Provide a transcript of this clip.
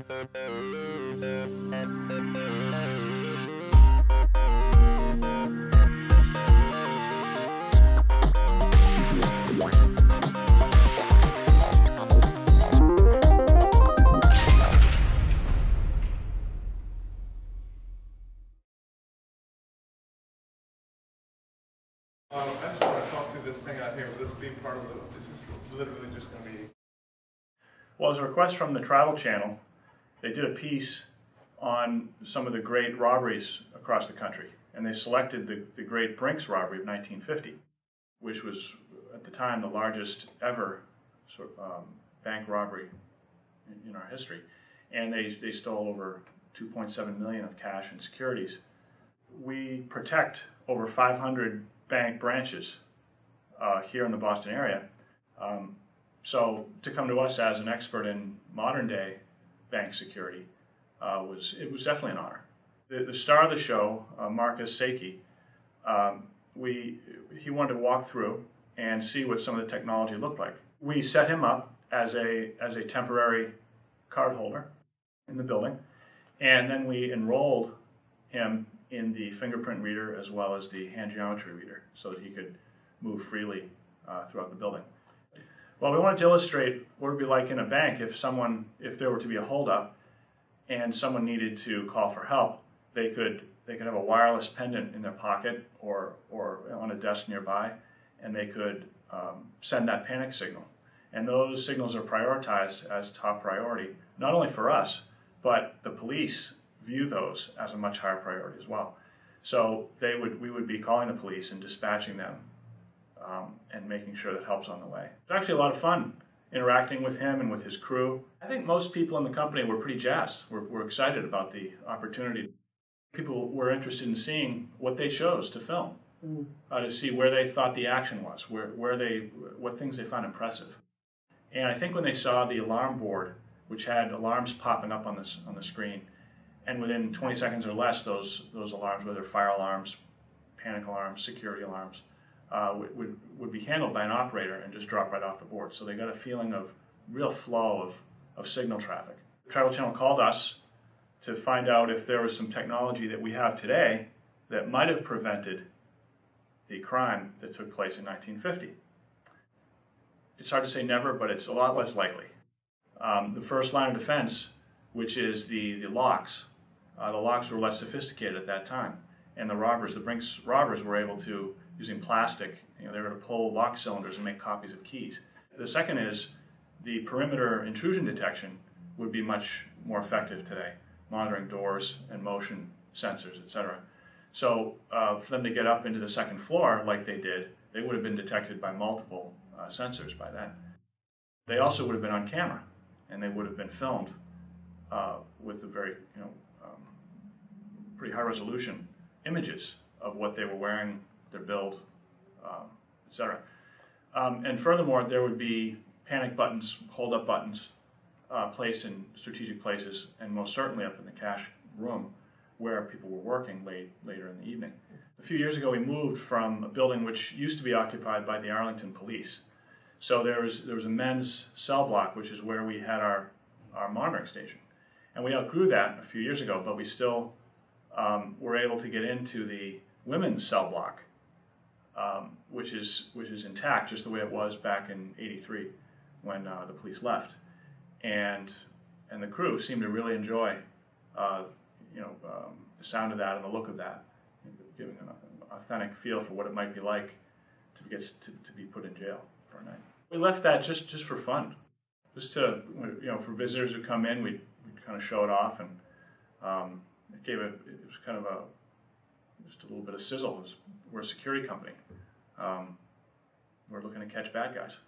I just want to talk through this thing out here. This being part of this is literally just going to be. Well, as a request from the Travel Channel, they did a piece on some of the great robberies across the country, and they selected the great Brinks robbery of 1950, which was at the time the largest ever bank robbery in our history, and they stole over 2.7 million of cash and securities. We protect over 500 bank branches here in the Boston area. So to come to us as an expert in modern day bank security was definitely an honor. The star of the show, Marcus Saki, he wanted to walk through and see what some of the technology looked like. We set him up as a temporary card holder in the building, and then we enrolled him in the fingerprint reader as well as the hand geometry reader so that he could move freely throughout the building. Well, we wanted to illustrate what it would be like in a bank if there were to be a holdup and someone needed to call for help. They could have a wireless pendant in their pocket or on a desk nearby, and they could send that panic signal. And those signals are prioritized as top priority, not only for us, but the police view those as a much higher priority as well. So we would be calling the police and dispatching them and making sure that help's on the way. It's actually a lot of fun interacting with him and with his crew. I think most people in the company were pretty jazzed. We're excited about the opportunity. People were interested in seeing what they chose to film, to see where they thought the action was, what things they found impressive. And I think when they saw the alarm board, which had alarms popping up on the screen, and within 20 seconds or less, those alarms, whether fire alarms, panic alarms, security alarms, would be handled by an operator and just drop right off the board. So they got a feeling of real flow of signal traffic. The Travel Channel called us to find out if there was some technology that we have today that might have prevented the crime that took place in 1950. It's hard to say never, but it's a lot less likely. The first line of defense, which is the locks. The locks were less sophisticated at that time, and the Brinks robbers were able to, using plastic, they were able to pull lock cylinders and make copies of keys. The second is the perimeter intrusion detection would be much more effective today, monitoring doors and motion sensors, etc. So for them to get up into the second floor like they did, they would have been detected by multiple sensors by then. They also would have been on camera, and they would have been filmed with the very, pretty high resolution images of what they were wearing, their build, etc. And furthermore, there would be panic buttons, hold-up buttons placed in strategic places, and most certainly up in the cash room where people were working later in the evening. A few years ago, we moved from a building which used to be occupied by the Arlington Police. So there was a men's cell block, which is where we had our monitoring station. And we outgrew that a few years ago, but we still were able to get into the women's cell block, which is intact, just the way it was back in '83 when the police left. And the crew seemed to really enjoy the sound of that and the look of that, giving an authentic feel for what it might be like to be put in jail for a night. We left that just for fun, just to, for visitors who come in, we'd kind of show it off, and it was kind of just a little bit of sizzle. We're a security company. We're looking to catch bad guys.